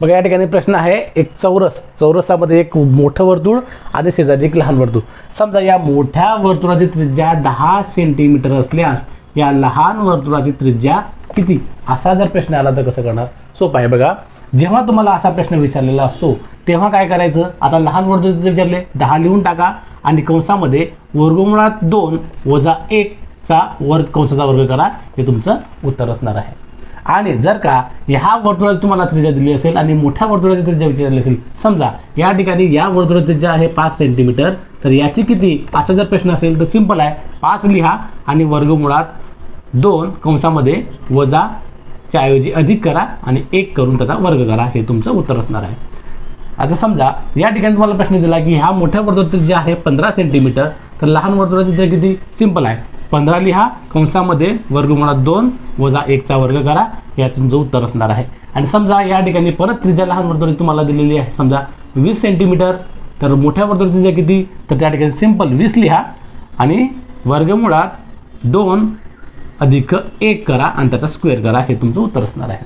बघा या ठिकाणी प्रश्न आहे, एक चौरसामध्ये एक मोठं वर्तुळ आणि शेजारी एक लहान वर्तुळ. समजा या मोठ्या वर्तुळाची त्रिज्या 10 सेंटीमीटर असल्यास या लहान वर्तुळाची त्रिज्या किती, असा जर प्रश्न आला तर कसं करणार? सोपं आहे बघा. जेव्हा तुम्हाला असा प्रश्न विचारलेला असतो तेव्हा काय करायचं, आता लहान वर्तुळाचे विचारले 10 लिहून टाका आणि कंसामध्ये वर्गमुळात 2 वजा 1 चा कंसाचा वर्ग करा, हे तुमचं उत्तर असणार आहे. आणि जर का ह्या वर्तुळाची तुम्हाला त्रिज्या दिली असेल आणि मोठ्या वर्तुळाची त्रिज्या विचारली असेल, समजा या ठिकाणी या वर्तुळाची त्रिज्या आहे 5 सेंटीमीटर, तर याची किती असा जर प्रश्न असेल तर सिंपल आहे, 5 लिहा आणि वर्गमुळात 2 कंसामध्ये वजा च्या ऐवजी अधिक करा आणि 1 करून त्याचा वर्ग करा, हे तुमचं उत्तर असणार आहे. आता समजा या ठिकाणी तुम्हाला प्रश्न दिला की ह्या मोठ्या वर्तुळाची त्रिज्या आहे 15 सेंटीमीटर, तर लहान वर्तुळाची त्रिज्या किती? सिंपल आहे, 15 लिहा कंसामध्ये वर्गमुळात 2 वजा 1 चा वर्ग करा, याचं तुमचं उत्तर असणार आहे. आणि समजा या ठिकाणी परत त्रिज्या लहान वर्तुळाची तुम्हाला दिलेली आहे, समजा 20 सेंटीमीटर, तर मोठ्या वर्तुळाची त्रिज्या किती? तर त्या ठिकाणी सिंपल 20 लिहा आणि वर्गमुळात 2 अधिक 1 करा आणि त्याचा स्क्वेअर करा, हे तुमचं उत्तर असणार आहे.